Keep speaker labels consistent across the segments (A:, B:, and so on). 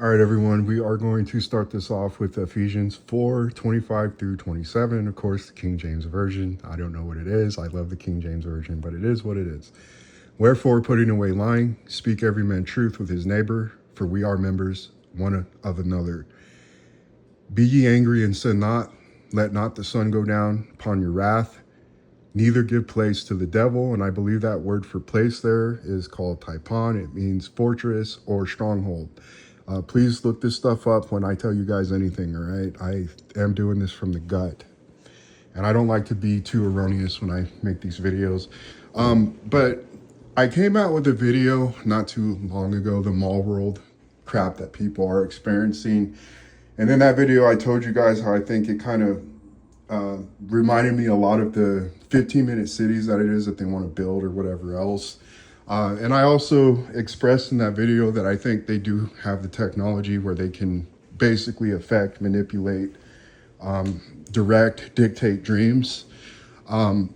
A: All right, everyone, we are going to start this off with Ephesians 4:25 through 27. Of course, the King James Version. I don't know what it is. I love the King James Version, but it is what it is. Wherefore, putting away lying, speak every man truth with his neighbor, for we are members one of another. Be ye angry and sin not. Let not the sun go down upon your wrath. Neither give place to the devil. And I believe that word for place there is called typon. It means fortress or stronghold. Please look this stuff up when I tell you guys anything, all right? I am doing this from the gut. And I don't like to be too erroneous when I make these videos. But I came out with a video not too long ago, the mall world crap that people are experiencing. And in that video, I told you guys how I think it kind of reminded me a lot of the 15-minute cities that it is that they want to build or whatever else. And I also expressed in that video that I think they do have the technology where they can basically affect, manipulate, direct, dictate dreams. I've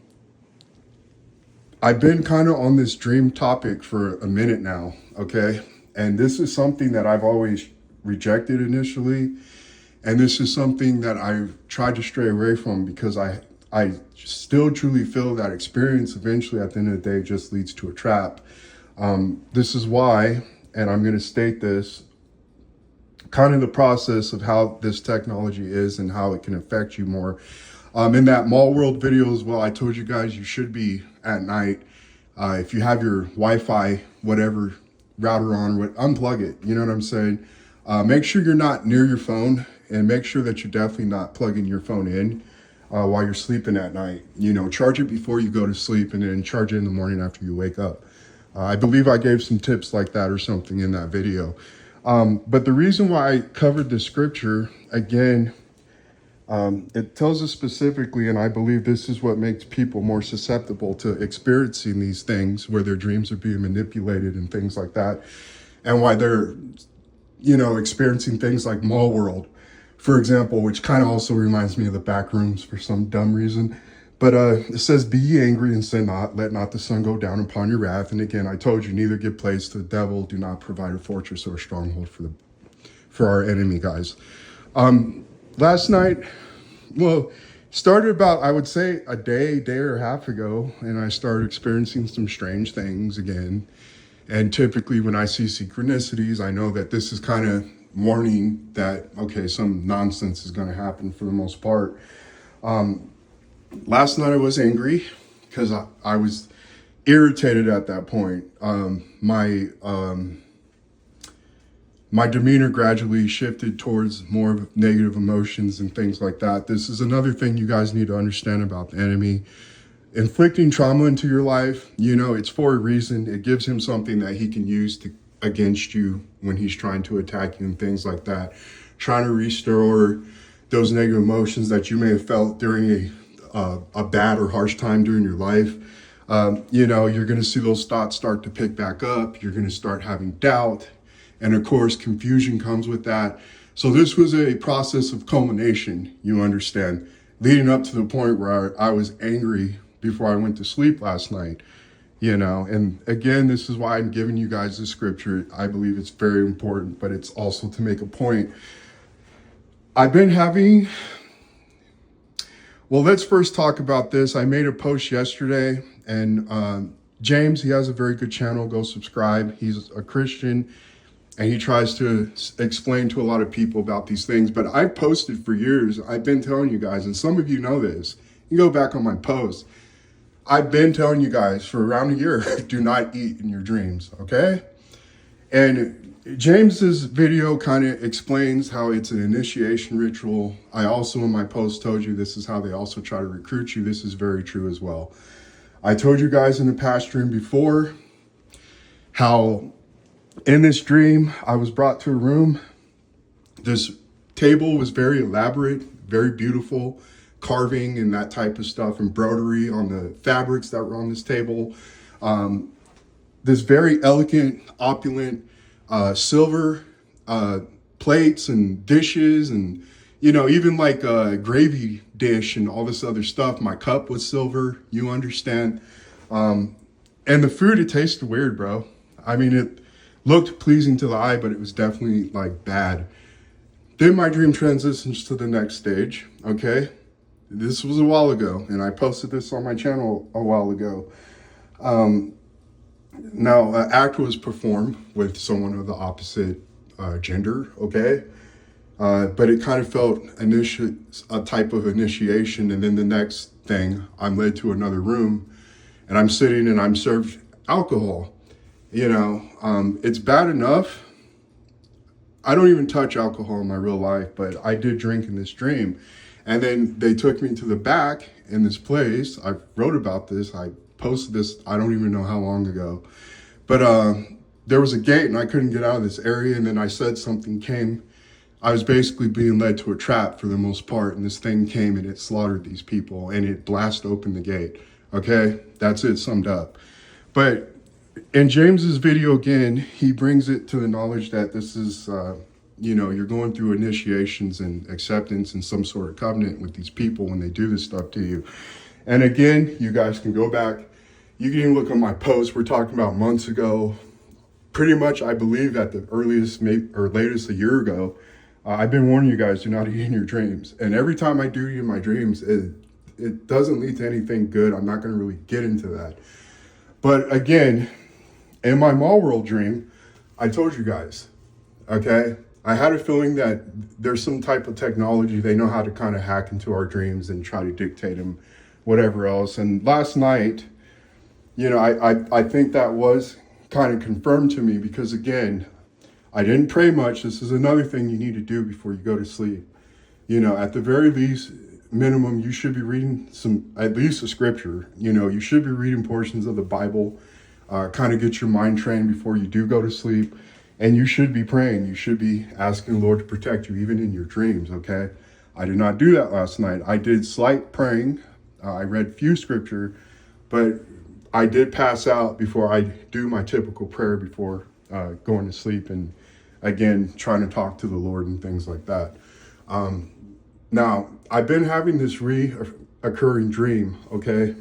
A: been kind of on this dream topic for a minute now, okay? And this is something that I've always rejected initially. And this is something that I've tried to stray away from because I still truly feel that experience eventually at the end of the day just leads to a trap. This is why, and I'm going to state this, kind of the process of how this technology is and how it can affect you more. In that mall world video as well, I told you guys you should be at night. If you have your Wi-Fi, whatever router on, unplug it. You know what I'm saying? Make sure you're not near your phone and make sure that you're definitely not plugging your phone in while you're sleeping at night. You know, charge it before you go to sleep and then charge it in the morning after you wake up. I believe I gave some tips like that or something in that video. But the reason why I covered the scripture, again, it tells us specifically, and I believe this is what makes people more susceptible to experiencing these things where their dreams are being manipulated and things like that, and why they're, you know, experiencing things like mall world, for example, which kind of also reminds me of the back rooms for some dumb reason. But it says, be ye angry and sin not, let not the sun go down upon your wrath. And again, I told you, neither give place to the devil, do not provide a fortress or a stronghold for our enemy, guys. Last night, well, started about, I would say, a day or a half ago, and I started experiencing some strange things again. And typically when I see synchronicities, I know that this is kind of warning that, okay, some nonsense is going to happen for the most part. Last night I was angry because I was irritated at that point. My demeanor gradually shifted towards more of negative emotions and things like that. This is another thing you guys need to understand about the enemy. Inflicting trauma into your life, you know, it's for a reason. It gives him something that he can use against you when he's trying to attack you and things like that. Trying to restore those negative emotions that you may have felt during a bad or harsh time during your life. You know, you're going to see those thoughts start to pick back up. You're going to start having doubt. And of course, confusion comes with that. So this was a process of culmination, you understand, leading up to the point where I was angry before I went to sleep last night, you know. And again, this is why I'm giving you guys the scripture. I believe it's very important, but it's also to make a point. I've been having, well, let's first talk about this. I made a post yesterday, and James, he has a very good channel. Go subscribe. He's a Christian, and he tries to explain to a lot of people about these things. But I've posted for years. I've been telling you guys, and some of you know this. You go back on my posts. I've been telling you guys for around a year, do not eat in your dreams, okay? And James's video kind of explains how it's an initiation ritual. I also in my post told you this is how they also try to recruit you. This is very true as well. I told you guys in the past dream before how in this dream I was brought to a room. This table was very elaborate, very beautiful, carving and that type of stuff, embroidery on the fabrics that were on this table. This very elegant, opulent silver plates and dishes, and you know, even like a gravy dish and all this other stuff. My cup was silver, you understand. And the food, it tasted weird, bro. I mean, looked pleasing to the eye, but it was definitely like bad. Then my dream transitions to the next stage, okay? This was a while ago, and I posted this on my channel a while ago. Now, an act was performed with someone of the opposite gender, okay? But it kind of felt a type of initiation, and then the next thing, I'm led to another room, and I'm sitting and I'm served alcohol. It's bad enough. I don't even touch alcohol in my real life, but I did drink in this dream. And then they took me to the back in this place. I wrote about this. I posted this, I don't even know how long ago. But there was a gate and I couldn't get out of this area. And then I said something came. I was basically being led to a trap for the most part. And this thing came and it slaughtered these people and it blasted open the gate. Okay, that's it summed up. But in James's video again, he brings it to the knowledge that this is, you're going through initiations and acceptance and some sort of covenant with these people when they do this stuff to you. And again, you guys can go back. You can even look at my post. We're talking about months ago. Pretty much, I believe at the earliest or latest a year ago, I've been warning you guys, do not eat in your dreams. And every time I do eat in my dreams, it doesn't lead to anything good. I'm not going to really get into that. But again, in my mall world dream, I told you guys, okay? I had a feeling that there's some type of technology. They know how to kind of hack into our dreams and try to dictate them, whatever else. And last night, I think that was kind of confirmed to me because, again, I didn't pray much. This is another thing you need to do before you go to sleep. At the very least, minimum, you should be reading at least a scripture. You should be reading portions of the Bible, kind of get your mind trained before you do go to sleep. And you should be praying. You should be asking the Lord to protect you, even in your dreams, okay? I did not do that last night. I did slight praying. I read few scripture, but I did pass out before I do my typical prayer before going to sleep. And again, trying to talk to the Lord and things like that. Now, I've been having this reoccurring dream, okay?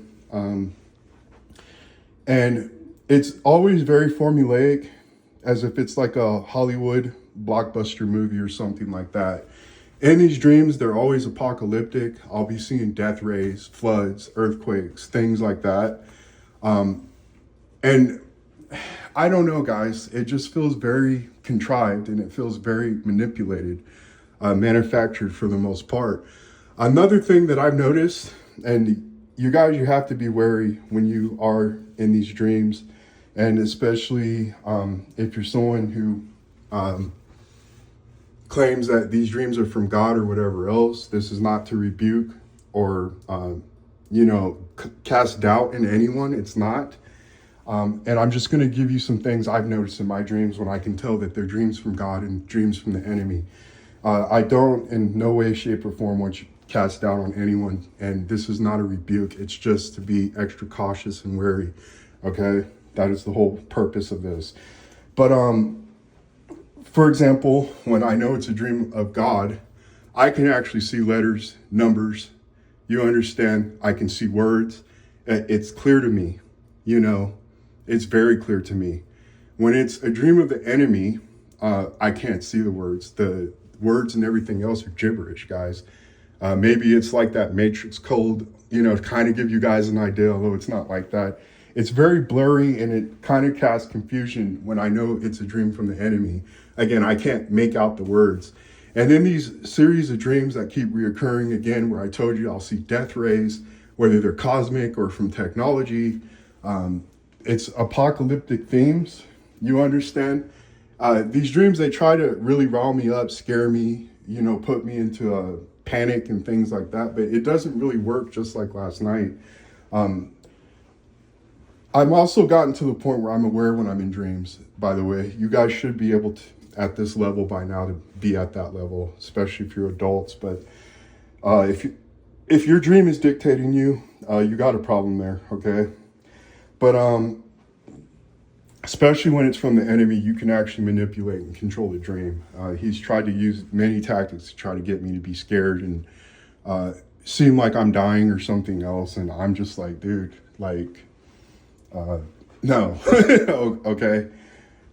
A: And it's always very formulaic, as if it's like a Hollywood blockbuster movie or something like that. In these dreams, they're always apocalyptic. I'll be seeing death rays, floods, earthquakes, things like that. And I don't know, guys, it just feels very contrived and it feels very manipulated, manufactured for the most part. Another thing that I've noticed, and you guys, you have to be wary when you are in these dreams, and especially if you're someone who claims that these dreams are from God or whatever else. This is not to rebuke or, cast doubt in anyone. It's not. And I'm just going to give you some things I've noticed in my dreams when I can tell that they're dreams from God and dreams from the enemy. I don't in no way, shape, or form want you to cast doubt on anyone. And this is not a rebuke. It's just to be extra cautious and wary. Okay? That is the whole purpose of this. But for example, when I know it's a dream of God, I can actually see letters, numbers. You understand? I can see words. It's clear to me. It's very clear to me. When it's a dream of the enemy, I can't see the words. The words and everything else are gibberish, guys. Maybe it's like that Matrix code, to kind of give you guys an idea, although it's not like that. It's very blurry and it kind of casts confusion when I know it's a dream from the enemy. Again, I can't make out the words. And then these series of dreams that keep reoccurring again, where I told you I'll see death rays, whether they're cosmic or from technology. It's apocalyptic themes, you understand? These dreams, they try to really rile me up, scare me, put me into a panic and things like that. But it doesn't really work just like last night. I've also gotten to the point where I'm aware when I'm in dreams, by the way. You guys should be able to, at this level by now, to be at that level, especially if you're adults. But if your dream is dictating you, you got a problem there, okay? But especially when it's from the enemy, you can actually manipulate and control the dream. He's tried to use many tactics to try to get me to be scared and seem like I'm dying or something else. And I'm just like, dude, no, okay.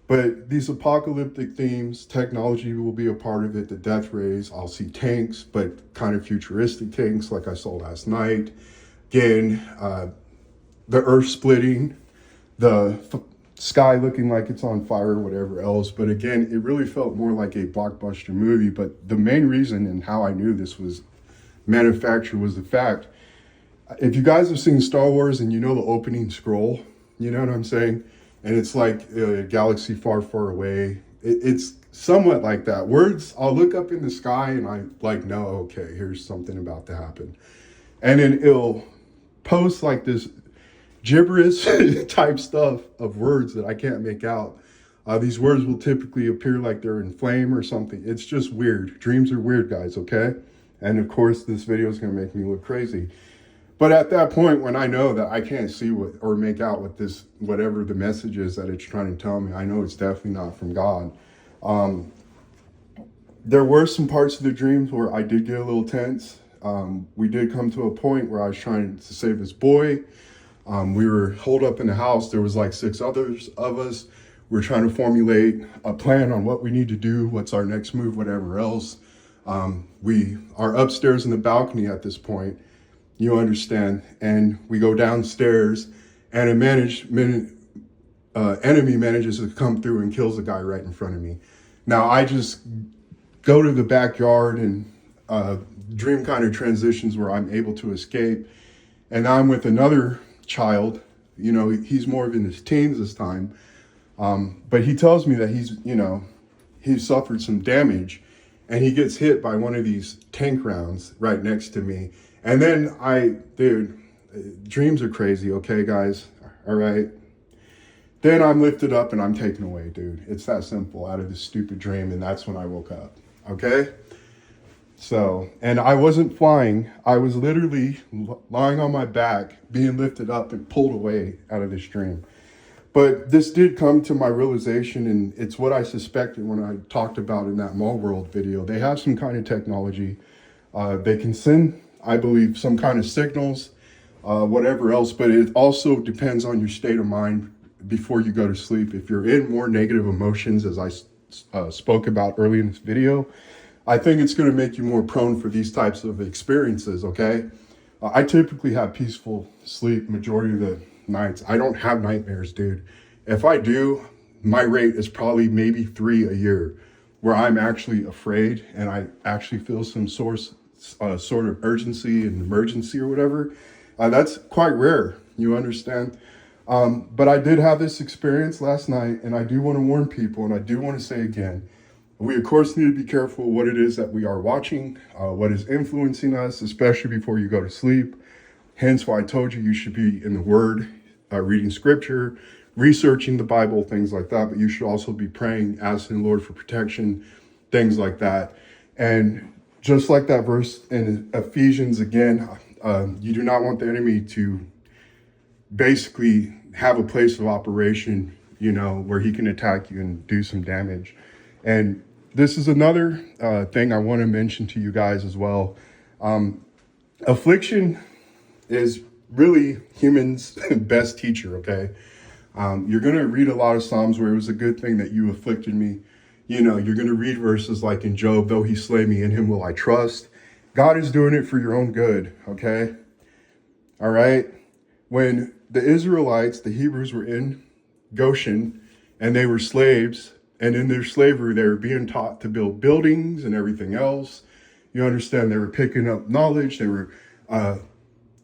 A: But these apocalyptic themes, technology will be a part of it, the death rays. I'll see tanks, but kind of futuristic tanks like I saw last night. Again, the earth splitting, the sky looking like it's on fire or whatever else. But again, it really felt more like a blockbuster movie. But the main reason and how I knew this was manufactured was the fact, if you guys have seen Star Wars and you know the opening scroll, you know what I'm saying? And it's like a galaxy far, far away. It's somewhat like that. Words, I'll look up in the sky and I like, no, okay, here's something about to happen. And then it'll post like this gibberish type stuff of words that I can't make out. These words will typically appear like they're in flame or something. It's just weird. Dreams are weird, guys, okay? And of course, this video is going to make me look crazy. But at that point, when I know that I can't see what or make out what this, whatever the message is that it's trying to tell me, I know it's definitely not from God. There were some parts of the dreams where I did get a little tense. We did come to a point where I was trying to save this boy. We were holed up in the house. There was like 6 others of us. We're trying to formulate a plan on what we need to do, what's our next move, whatever else. We are upstairs in the balcony at this point. You understand, and we go downstairs, and enemy manages to come through and kills a guy right in front of me. Now I just go to the backyard, and dream kind of transitions where I'm able to escape, and I'm with another child. You know, he's more of in his teens this time, but he tells me that he's suffered some damage, and he gets hit by one of these tank rounds right next to me. And then dreams are crazy, okay, guys? All right. Then I'm lifted up and I'm taken away, dude. It's that simple, out of this stupid dream. And that's when I woke up, okay? So, and I wasn't flying. I was literally lying on my back, being lifted up and pulled away out of this dream. But this did come to my realization, and it's what I suspected when I talked about in that Mall World video. They have some kind of technology. They can send, I believe, some kind of signals, whatever else, but it also depends on your state of mind before you go to sleep. If you're in more negative emotions, as I spoke about early in this video, I think it's going to make you more prone for these types of experiences, okay? I typically have peaceful sleep majority of the nights. I don't have nightmares, dude. If I do, my rate is probably maybe 3 a year, where I'm actually afraid and I actually feel some sort of urgency and emergency or whatever. That's quite rare, you understand? But I did have this experience last night, and I do want to warn people, and I do want to say again, we of course need to be careful what it is that we are watching, what is influencing us, especially before you go to sleep. Hence why I told you should be in the Word, reading scripture, researching the Bible, things like that. But you should also be praying, asking the Lord for protection, things like that. And just like that verse in Ephesians again, you do not want the enemy to basically have a place of operation, where he can attack you and do some damage. And this is another thing I want to mention to you guys as well. Affliction is really humans' best teacher, okay? You're going to read a lot of Psalms where it was a good thing that you afflicted me. You're going to read verses like in Job, though he slay me, in him will I trust. God is doing it for your own good, okay? All right? When the Israelites, the Hebrews, were in Goshen and they were slaves, and in their slavery, they were being taught to build buildings and everything else. You understand? They were picking up knowledge. They were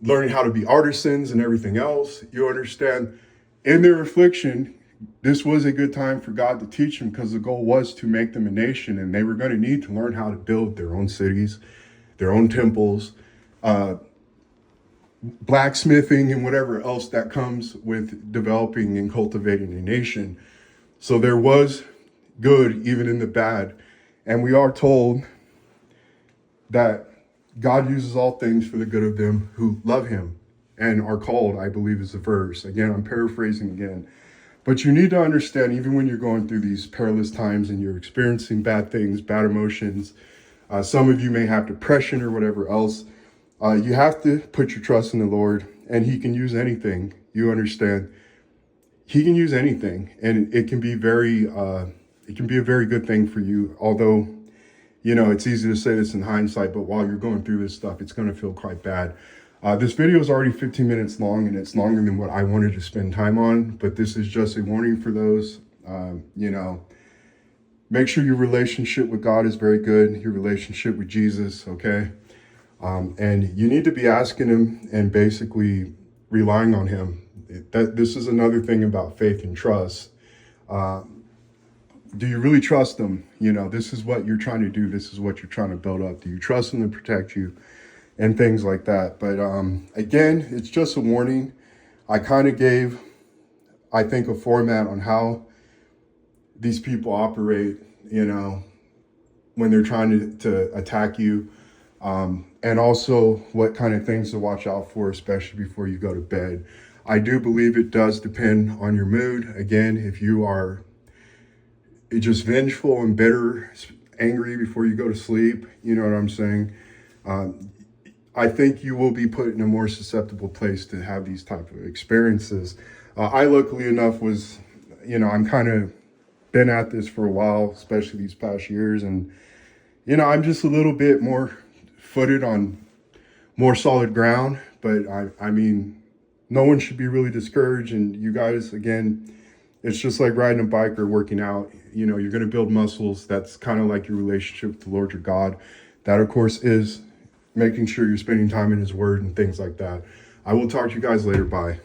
A: learning how to be artisans and everything else. You understand? In their affliction, this was a good time for God to teach them, because the goal was to make them a nation, and they were going to need to learn how to build their own cities, their own temples, blacksmithing, and whatever else that comes with developing and cultivating a nation. So there was good even in the bad. And we are told that God uses all things for the good of them who love him and are called, I believe is the verse. Again, I'm paraphrasing again. But you need to understand, even when you're going through these perilous times and you're experiencing bad things, bad emotions, some of you may have depression or whatever else, you have to put your trust in the Lord, and he can use anything. You understand? he can use anything, and it can be a very good thing for you. Although, it's easy to say this in hindsight, but while you're going through this stuff, it's going to feel quite bad. This video is already 15 minutes long, and it's longer than what I wanted to spend time on, but this is just a warning for those. Make sure your relationship with God is very good, your relationship with Jesus, okay? And you need to be asking him and basically relying on him. This is another thing about faith and trust. Do you really trust him? This is what you're trying to do. This is what you're trying to build up. Do you trust him to protect you and things like that? But again, it's just a warning. I kind of gave, I think, a format on how these people operate, when they're trying to attack you. And also what kind of things to watch out for, especially before you go to bed. I do believe it does depend on your mood. Again, if you are just vengeful and bitter, angry before you go to sleep, you know what I'm saying? I think you will be put in a more susceptible place to have these type of experiences. I luckily enough was, I'm kind of been at this for a while, especially these past years. And, I'm just a little bit more footed on more solid ground. But I mean, no one should be really discouraged. And you guys, again, it's just like riding a bike or working out. You're going to build muscles. That's kind of like your relationship with the Lord your God. That, of course, is making sure you're spending time in his word and things like that. I will talk to you guys later. Bye.